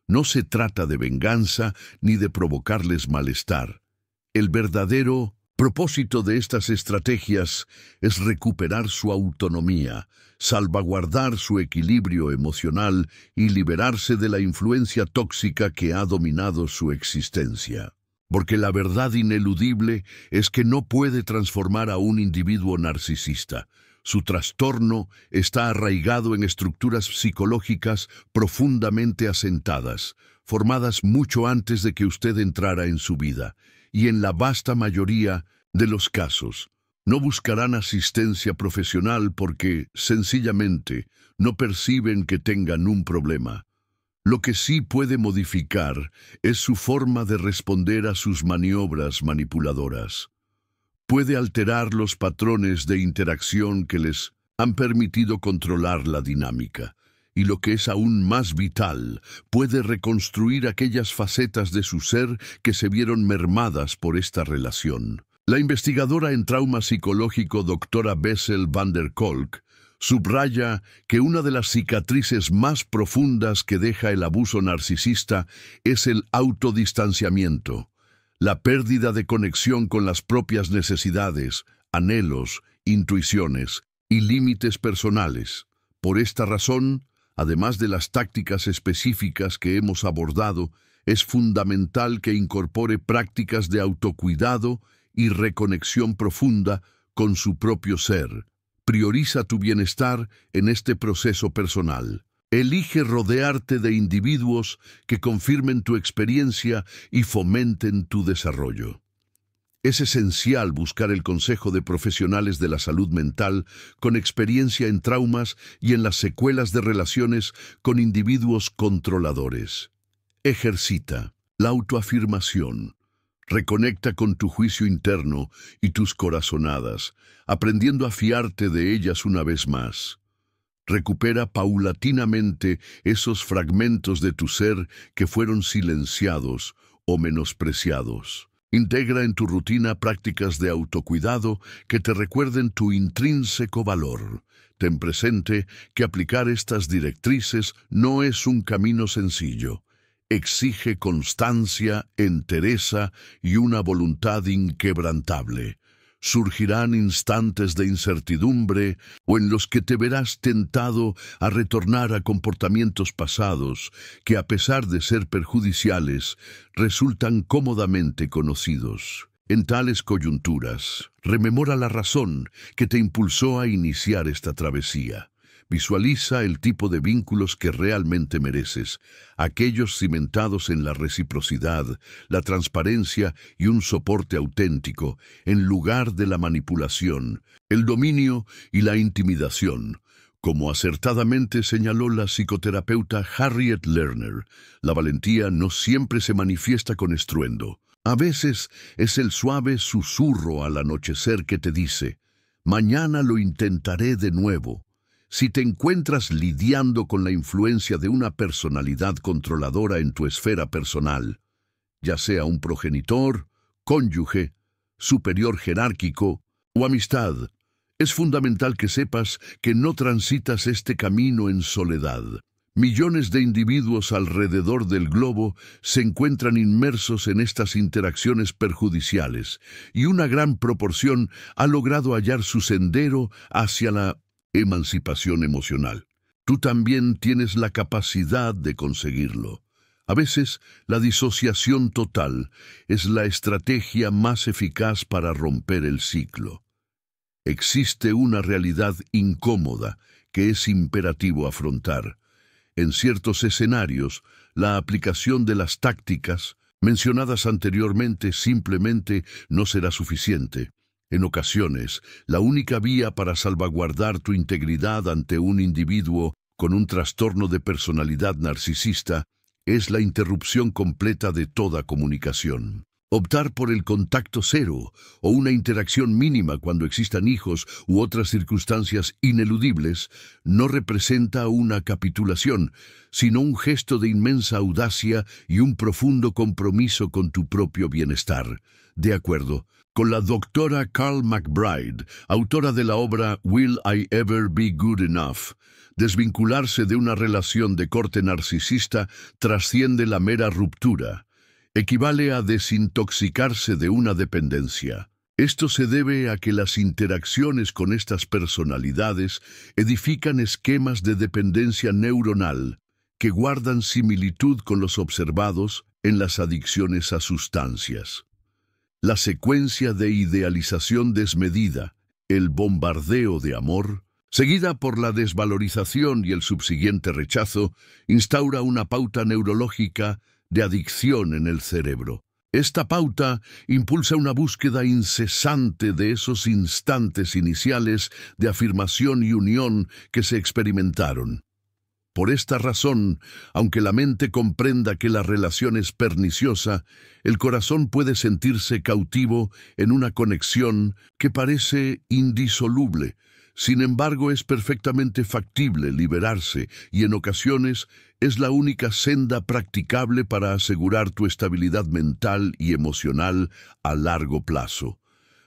No se trata de venganza ni de provocarles malestar. El verdadero propósito de estas estrategias es recuperar su autonomía, salvaguardar su equilibrio emocional y liberarse de la influencia tóxica que ha dominado su existencia. Porque la verdad ineludible es que no puede transformar a un individuo narcisista. Su trastorno está arraigado en estructuras psicológicas profundamente asentadas, formadas mucho antes de que usted entrara en su vida, y en la vasta mayoría de los casos, no buscarán asistencia profesional porque, sencillamente, no perciben que tengan un problema. Lo que sí puede modificar es su forma de responder a sus maniobras manipuladoras. Puede alterar los patrones de interacción que les han permitido controlar la dinámica. Y lo que es aún más vital, puede reconstruir aquellas facetas de su ser que se vieron mermadas por esta relación. La investigadora en trauma psicológico doctora Bessel van der Kolk subraya que una de las cicatrices más profundas que deja el abuso narcisista es el autodistanciamiento, la pérdida de conexión con las propias necesidades, anhelos, intuiciones y límites personales. Por esta razón, además de las tácticas específicas que hemos abordado, es fundamental que incorpore prácticas de autocuidado y reconexión profunda con su propio ser. Prioriza tu bienestar en este proceso personal. Elige rodearte de individuos que confirmen tu experiencia y fomenten tu desarrollo. Es esencial buscar el consejo de profesionales de la salud mental con experiencia en traumas y en las secuelas de relaciones con individuos controladores. Ejercita la autoafirmación. Reconecta con tu juicio interno y tus corazonadas, aprendiendo a fiarte de ellas una vez más. Recupera paulatinamente esos fragmentos de tu ser que fueron silenciados o menospreciados. Integra en tu rutina prácticas de autocuidado que te recuerden tu intrínseco valor. Ten presente que aplicar estas directrices no es un camino sencillo. Exige constancia, entereza y una voluntad inquebrantable. Surgirán instantes de incertidumbre o en los que te verás tentado a retornar a comportamientos pasados que, a pesar de ser perjudiciales, resultan cómodamente conocidos. En tales coyunturas, rememora la razón que te impulsó a iniciar esta travesía. Visualiza el tipo de vínculos que realmente mereces, aquellos cimentados en la reciprocidad, la transparencia y un soporte auténtico, en lugar de la manipulación, el dominio y la intimidación. Como acertadamente señaló la psicoterapeuta Harriet Lerner, la valentía no siempre se manifiesta con estruendo. A veces es el suave susurro al anochecer que te dice, «Mañana lo intentaré de nuevo». Si te encuentras lidiando con la influencia de una personalidad controladora en tu esfera personal, ya sea un progenitor, cónyuge, superior jerárquico o amistad, es fundamental que sepas que no transitas este camino en soledad. Millones de individuos alrededor del globo se encuentran inmersos en estas interacciones perjudiciales y una gran proporción ha logrado hallar su sendero hacia la emancipación emocional. Tú también tienes la capacidad de conseguirlo. A veces, la disociación total es la estrategia más eficaz para romper el ciclo. Existe una realidad incómoda que es imperativo afrontar. En ciertos escenarios, la aplicación de las tácticas mencionadas anteriormente simplemente no será suficiente. En ocasiones, la única vía para salvaguardar tu integridad ante un individuo con un trastorno de personalidad narcisista es la interrupción completa de toda comunicación. Optar por el contacto cero o una interacción mínima cuando existan hijos u otras circunstancias ineludibles no representa una capitulación, sino un gesto de inmensa audacia y un profundo compromiso con tu propio bienestar. De acuerdo con la doctora Carl McBride, autora de la obra Will I Ever Be Good Enough, desvincularse de una relación de corte narcisista trasciende la mera ruptura. Equivale a desintoxicarse de una dependencia. Esto se debe a que las interacciones con estas personalidades edifican esquemas de dependencia neuronal que guardan similitud con los observados en las adicciones a sustancias. La secuencia de idealización desmedida, el bombardeo de amor, seguida por la desvalorización y el subsiguiente rechazo, instaura una pauta neurológica de adicción en el cerebro. Esta pauta impulsa una búsqueda incesante de esos instantes iniciales de afirmación y unión que se experimentaron. Por esta razón, aunque la mente comprenda que la relación es perniciosa, el corazón puede sentirse cautivo en una conexión que parece indisoluble. Sin embargo, es perfectamente factible liberarse y en ocasiones es la única senda practicable para asegurar tu estabilidad mental y emocional a largo plazo.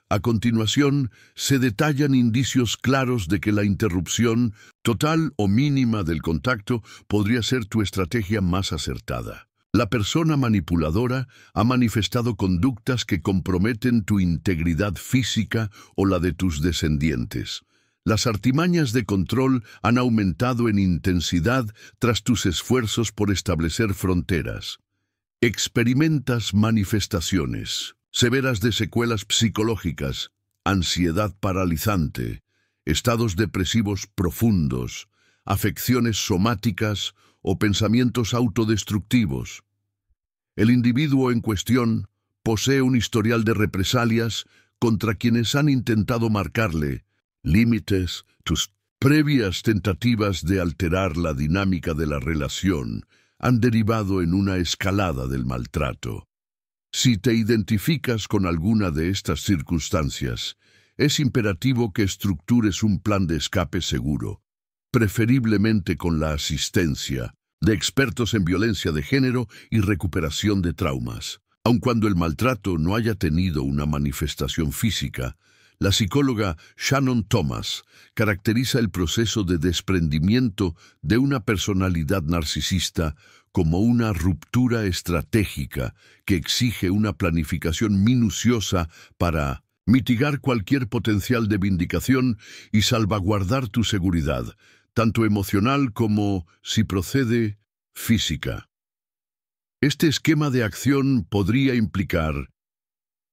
A continuación, se detallan indicios claros de que la interrupción, total o mínima del contacto, podría ser tu estrategia más acertada. La persona manipuladora ha manifestado conductas que comprometen tu integridad física o la de tus descendientes. Las artimañas de control han aumentado en intensidad tras tus esfuerzos por establecer fronteras. Experimentas manifestaciones severas de secuelas psicológicas, ansiedad paralizante, estados depresivos profundos, afecciones somáticas o pensamientos autodestructivos. El individuo en cuestión posee un historial de represalias contra quienes han intentado marcarle límites. Tus previas tentativas de alterar la dinámica de la relación han derivado en una escalada del maltrato. Si te identificas con alguna de estas circunstancias, es imperativo que estructures un plan de escape seguro. preferiblemente con la asistencia de expertos en violencia de género y recuperación de traumas. Aun cuando el maltrato no haya tenido una manifestación física, la psicóloga Shannon Thomas caracteriza el proceso de desprendimiento de una personalidad narcisista como una ruptura estratégica que exige una planificación minuciosa para mitigar cualquier potencial de vindicación y salvaguardar tu seguridad, tanto emocional como, si procede, física. Este esquema de acción podría implicar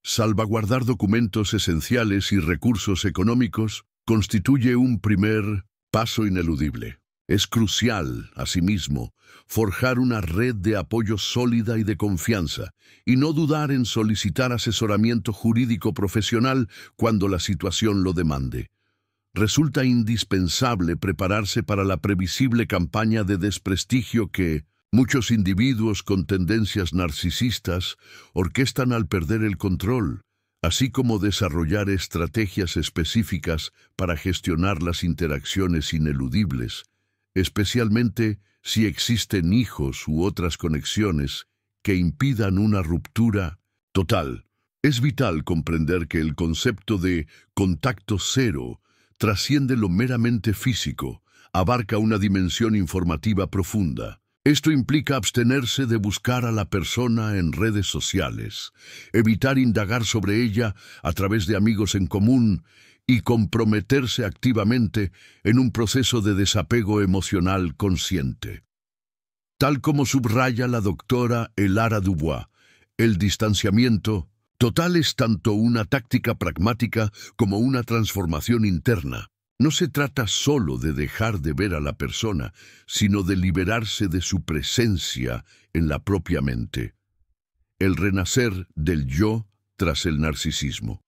salvaguardar documentos esenciales y recursos económicos. Constituye un primer paso ineludible. Es crucial, asimismo, forjar una red de apoyo sólida y de confianza, y no dudar en solicitar asesoramiento jurídico profesional cuando la situación lo demande. Resulta indispensable prepararse para la previsible campaña de desprestigio que muchos individuos con tendencias narcisistas orquestan al perder el control, así como desarrollar estrategias específicas para gestionar las interacciones ineludibles, especialmente si existen hijos u otras conexiones que impidan una ruptura total. Es vital comprender que el concepto de contacto cero trasciende lo meramente físico, abarca una dimensión informativa profunda. Esto implica abstenerse de buscar a la persona en redes sociales, evitar indagar sobre ella a través de amigos en común y comprometerse activamente en un proceso de desapego emocional consciente. Tal como subraya la doctora Elara Dubois, el distanciamiento total es tanto una táctica pragmática como una transformación interna. No se trata solo de dejar de ver a la persona, sino de liberarse de su presencia en la propia mente. El renacer del yo tras el narcisismo.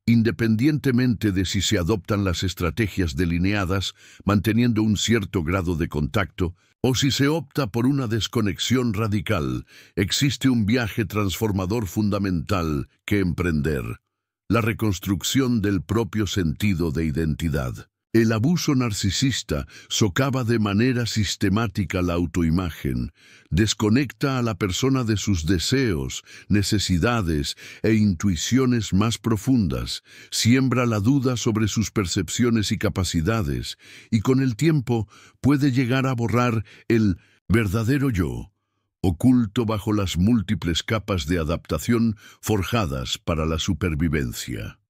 Independientemente de si se adoptan las estrategias delineadas, manteniendo un cierto grado de contacto, o si se opta por una desconexión radical, existe un viaje transformador fundamental que emprender: la reconstrucción del propio sentido de identidad. El abuso narcisista socava de manera sistemática la autoimagen, desconecta a la persona de sus deseos, necesidades e intuiciones más profundas, siembra la duda sobre sus percepciones y capacidades, y con el tiempo puede llegar a borrar el verdadero yo, oculto bajo las múltiples capas de adaptación forjadas para la supervivencia.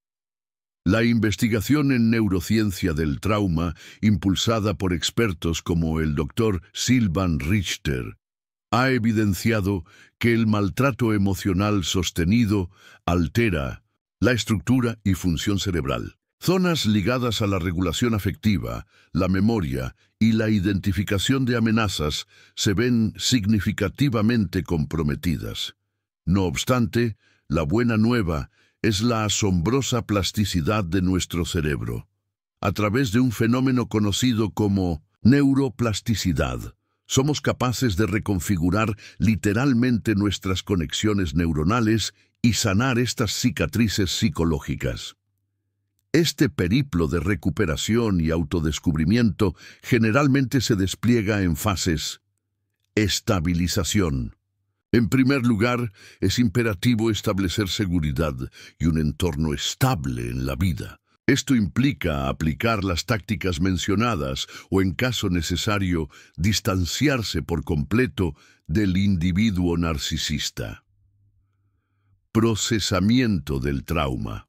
La investigación en neurociencia del trauma, impulsada por expertos como el Dr. Sylvan Richter, ha evidenciado que el maltrato emocional sostenido altera la estructura y función cerebral. Zonas ligadas a la regulación afectiva, la memoria y la identificación de amenazas se ven significativamente comprometidas. No obstante, la buena nueva es la asombrosa plasticidad de nuestro cerebro. A través de un fenómeno conocido como neuroplasticidad, somos capaces de reconfigurar literalmente nuestras conexiones neuronales y sanar estas cicatrices psicológicas. Este periplo de recuperación y autodescubrimiento generalmente se despliega en fases: estabilización. En primer lugar, es imperativo establecer seguridad y un entorno estable en la vida. Esto implica aplicar las tácticas mencionadas o, en caso necesario, distanciarse por completo del individuo narcisista. Procesamiento del trauma.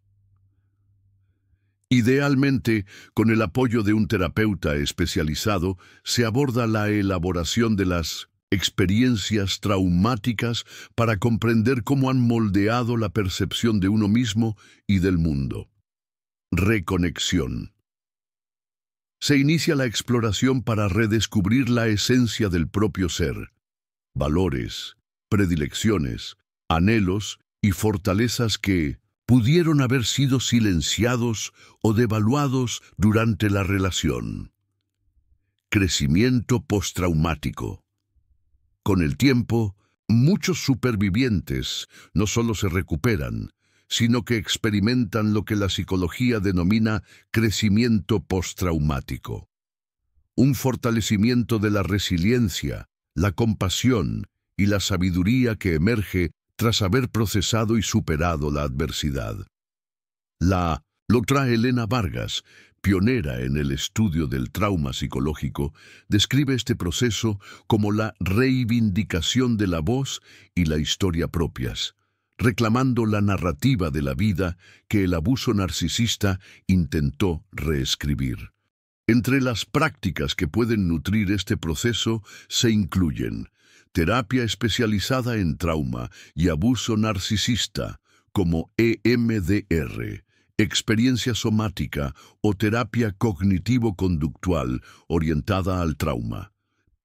Idealmente, con el apoyo de un terapeuta especializado, se aborda la elaboración de las experiencias traumáticas para comprender cómo han moldeado la percepción de uno mismo y del mundo. Reconexión. Se inicia la exploración para redescubrir la esencia del propio ser, valores, predilecciones, anhelos y fortalezas que pudieron haber sido silenciados o devaluados durante la relación. Crecimiento postraumático. Con el tiempo, muchos supervivientes no solo se recuperan, sino que experimentan lo que la psicología denomina crecimiento postraumático. un fortalecimiento de la resiliencia, la compasión y la sabiduría que emerge tras haber procesado y superado la adversidad. Lo trae Elena Vargas, pionera en el estudio del trauma psicológico, describe este proceso como la reivindicación de la voz y la historia propias, reclamando la narrativa de la vida que el abuso narcisista intentó reescribir. Entre las prácticas que pueden nutrir este proceso se incluyen terapia especializada en trauma y abuso narcisista, como EMDR, experiencia somática o terapia cognitivo-conductual orientada al trauma,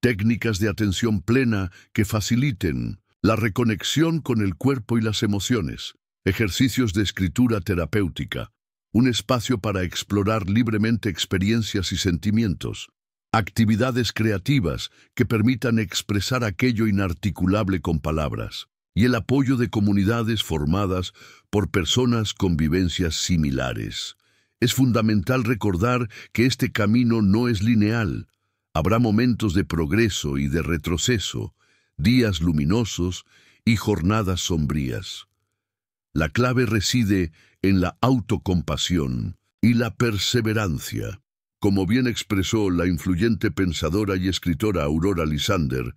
técnicas de atención plena que faciliten la reconexión con el cuerpo y las emociones, ejercicios de escritura terapéutica, un espacio para explorar libremente experiencias y sentimientos, actividades creativas que permitan expresar aquello inarticulable con palabras, y el apoyo de comunidades formadas por personas con vivencias similares. Es fundamental recordar que este camino no es lineal. Habrá momentos de progreso y de retroceso, días luminosos y jornadas sombrías. La clave reside en la autocompasión y la perseverancia. Como bien expresó la influyente pensadora y escritora Aurora Lysander,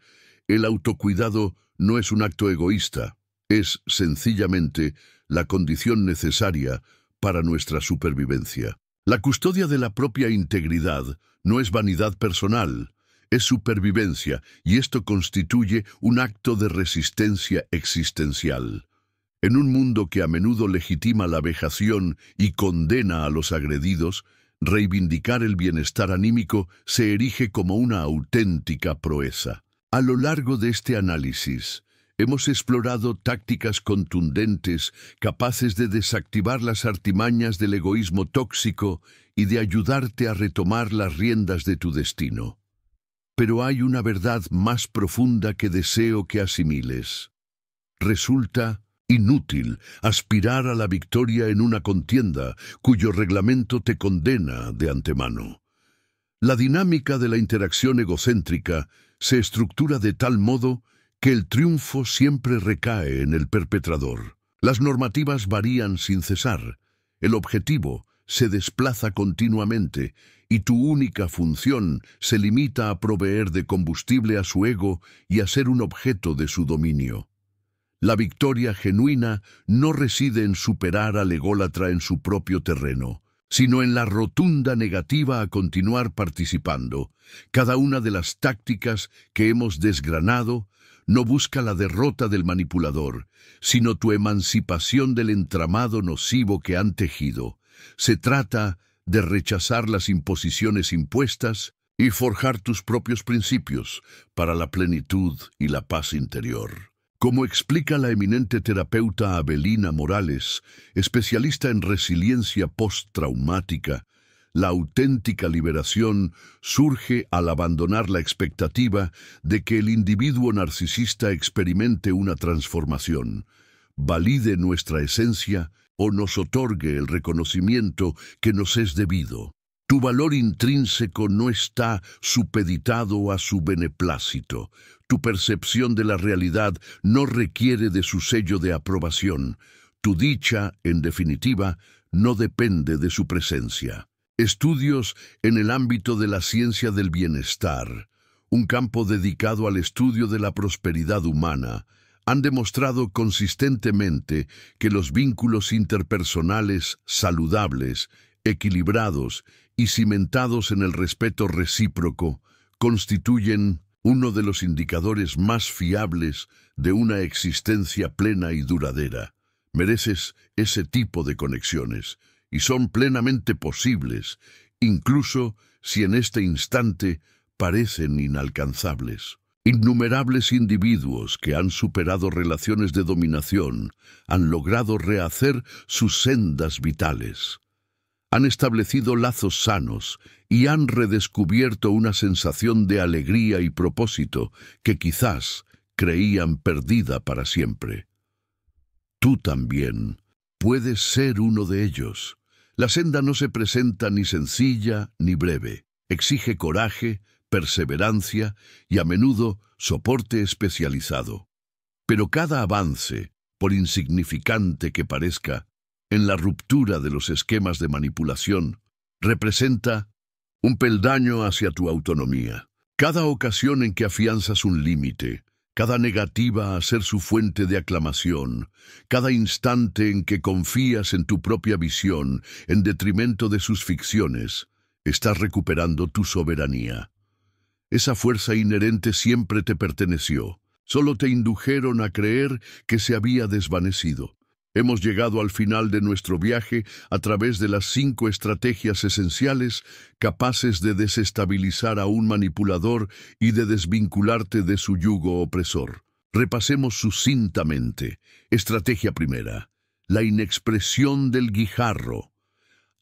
el autocuidado no es un acto egoísta, es sencillamente la condición necesaria para nuestra supervivencia. La custodia de la propia integridad no es vanidad personal, es supervivencia, y esto constituye un acto de resistencia existencial. En un mundo que a menudo legitima la vejación y condena a los agredidos, reivindicar el bienestar anímico se erige como una auténtica proeza. A lo largo de este análisis, hemos explorado tácticas contundentes capaces de desactivar las artimañas del egoísmo tóxico y de ayudarte a retomar las riendas de tu destino. Pero hay una verdad más profunda que deseo que asimiles. Resulta inútil aspirar a la victoria en una contienda cuyo reglamento te condena de antemano. La dinámica de la interacción egocéntrica se estructura de tal modo que el triunfo siempre recae en el perpetrador. Las normativas varían sin cesar, el objetivo se desplaza continuamente y tu única función se limita a proveer de combustible a su ego y a ser un objeto de su dominio. La victoria genuina no reside en superar al ególatra en su propio terreno, sino en la rotunda negativa a continuar participando. Cada una de las tácticas que hemos desgranado no busca la derrota del manipulador, sino tu emancipación del entramado nocivo que han tejido. Se trata de rechazar las imposiciones impuestas y forjar tus propios principios para la plenitud y la paz interior. Como explica la eminente terapeuta Abelina Morales, especialista en resiliencia postraumática, la auténtica liberación surge al abandonar la expectativa de que el individuo narcisista experimente una transformación, valide nuestra esencia o nos otorgue el reconocimiento que nos es debido. Tu valor intrínseco no está supeditado a su beneplácito. Tu percepción de la realidad no requiere de su sello de aprobación. Tu dicha, en definitiva, no depende de su presencia. Estudios en el ámbito de la ciencia del bienestar, un campo dedicado al estudio de la prosperidad humana, han demostrado consistentemente que los vínculos interpersonales saludables, equilibrados y cimentados en el respeto recíproco constituyen uno de los indicadores más fiables de una existencia plena y duradera. Mereces ese tipo de conexiones, y son plenamente posibles, incluso si en este instante parecen inalcanzables. Innumerables individuos que han superado relaciones de dominación han logrado rehacer sus sendas vitales. Han establecido lazos sanos y han redescubierto una sensación de alegría y propósito que quizás creían perdida para siempre. Tú también puedes ser uno de ellos. La senda no se presenta ni sencilla ni breve. Exige coraje, perseverancia y a menudo soporte especializado. Pero cada avance, por insignificante que parezca, en la ruptura de los esquemas de manipulación, representa un peldaño hacia tu autonomía. Cada ocasión en que afianzas un límite, cada negativa a ser su fuente de aclamación, cada instante en que confías en tu propia visión en detrimento de sus ficciones, estás recuperando tu soberanía. Esa fuerza inherente siempre te perteneció, solo te indujeron a creer que se había desvanecido. Hemos llegado al final de nuestro viaje a través de las 5 estrategias esenciales capaces de desestabilizar a un manipulador y de desvincularte de su yugo opresor. Repasemos sucintamente. Estrategia primera: la inexpresión del guijarro.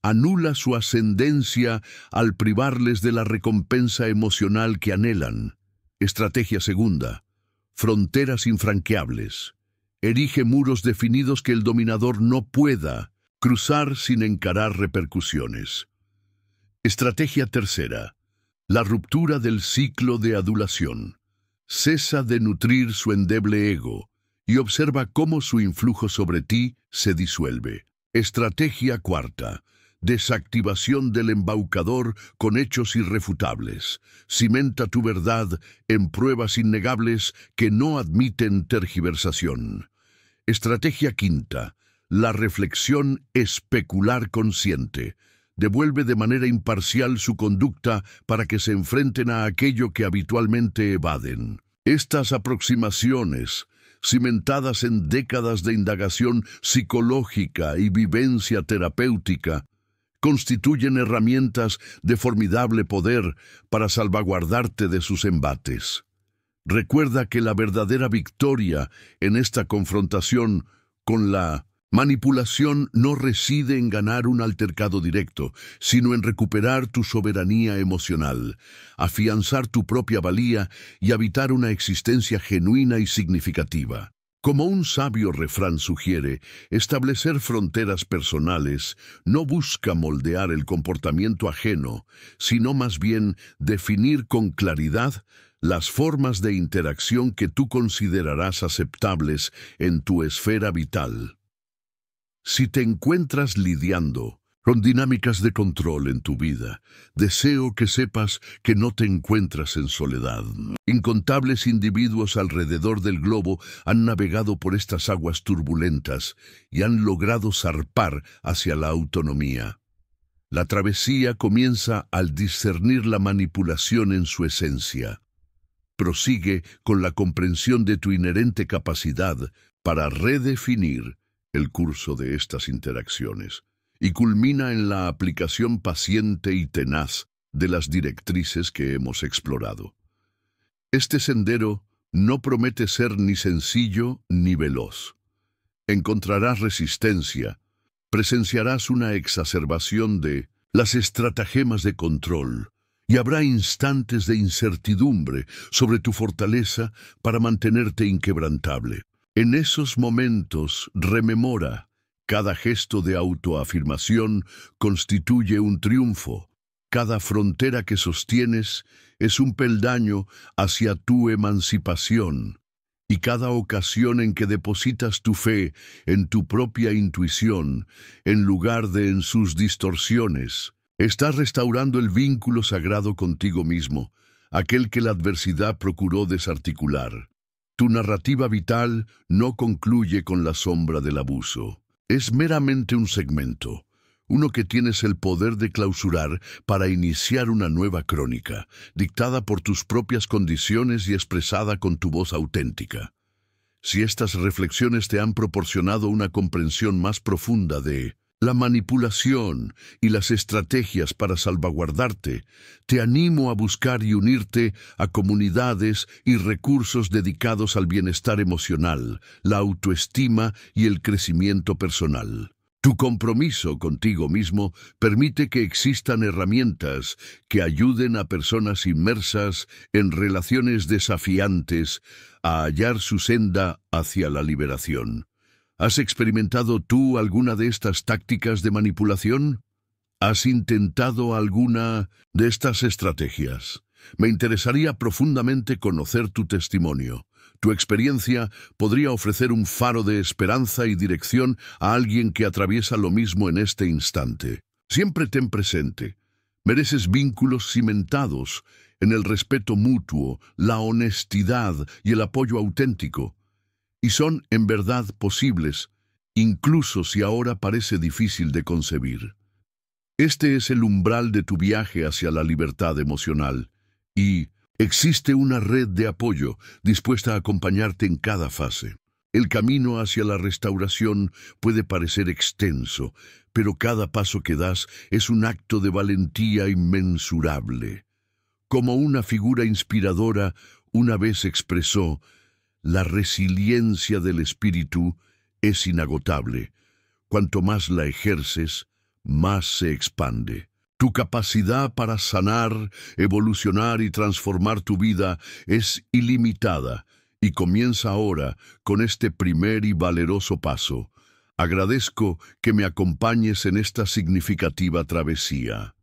Anula su ascendencia al privarles de la recompensa emocional que anhelan. Estrategia segunda: fronteras infranqueables. Erige muros definidos que el dominador no pueda cruzar sin encarar repercusiones. Estrategia tercera: la ruptura del ciclo de adulación. Cesa de nutrir su endeble ego y observa cómo su influjo sobre ti se disuelve. Estrategia cuarta: desactivación del embaucador con hechos irrefutables. Cimenta tu verdad en pruebas innegables que no admiten tergiversación. Estrategia quinta: la reflexión especular consciente. Devuelve de manera imparcial su conducta para que se enfrenten a aquello que habitualmente evaden. Estas aproximaciones, cimentadas en décadas de indagación psicológica y vivencia terapéutica, constituyen herramientas de formidable poder para salvaguardarte de sus embates. Recuerda que la verdadera victoria en esta confrontación con la manipulación no reside en ganar un altercado directo, sino en recuperar tu soberanía emocional, afianzar tu propia valía y habitar una existencia genuina y significativa. Como un sabio refrán sugiere, establecer fronteras personales no busca moldear el comportamiento ajeno, sino más bien definir con claridad las formas de interacción que tú considerarás aceptables en tu esfera vital. Si te encuentras lidiando con dinámicas de control en tu vida, deseo que sepas que no te encuentras en soledad. Incontables individuos alrededor del globo han navegado por estas aguas turbulentas y han logrado zarpar hacia la autonomía. La travesía comienza al discernir la manipulación en su esencia. Prosigue con la comprensión de tu inherente capacidad para redefinir el curso de estas interacciones, y culmina en la aplicación paciente y tenaz de las directrices que hemos explorado. Este sendero no promete ser ni sencillo ni veloz. Encontrarás resistencia, presenciarás una exacerbación de las estratagemas de control, y habrá instantes de incertidumbre sobre tu fortaleza para mantenerte inquebrantable. En esos momentos, rememora: cada gesto de autoafirmación constituye un triunfo. Cada frontera que sostienes es un peldaño hacia tu emancipación. Y cada ocasión en que depositas tu fe en tu propia intuición, en lugar de en sus distorsiones, estás restaurando el vínculo sagrado contigo mismo, aquel que la adversidad procuró desarticular. Tu narrativa vital no concluye con la sombra del abuso. Es meramente un segmento, uno que tienes el poder de clausurar para iniciar una nueva crónica, dictada por tus propias condiciones y expresada con tu voz auténtica. Si estas reflexiones te han proporcionado una comprensión más profunda de la manipulación y las estrategias para salvaguardarte, te animo a buscar y unirte a comunidades y recursos dedicados al bienestar emocional, la autoestima y el crecimiento personal. Tu compromiso contigo mismo permite que existan herramientas que ayuden a personas inmersas en relaciones desafiantes a hallar su senda hacia la liberación. ¿Has experimentado tú alguna de estas tácticas de manipulación? ¿Has intentado alguna de estas estrategias? Me interesaría profundamente conocer tu testimonio. Tu experiencia podría ofrecer un faro de esperanza y dirección a alguien que atraviesa lo mismo en este instante. Siempre ten presente, mereces vínculos cimentados en el respeto mutuo, la honestidad y el apoyo auténtico. Y son en verdad posibles, incluso si ahora parece difícil de concebir. Este es el umbral de tu viaje hacia la libertad emocional, y existe una red de apoyo dispuesta a acompañarte en cada fase. El camino hacia la restauración puede parecer extenso, pero cada paso que das es un acto de valentía inmensurable. Como una figura inspiradora una vez expresó, la resiliencia del espíritu es inagotable. Cuanto más la ejerces, más se expande. Tu capacidad para sanar, evolucionar y transformar tu vida es ilimitada y comienza ahora con este primer y valeroso paso. Agradezco que me acompañes en esta significativa travesía.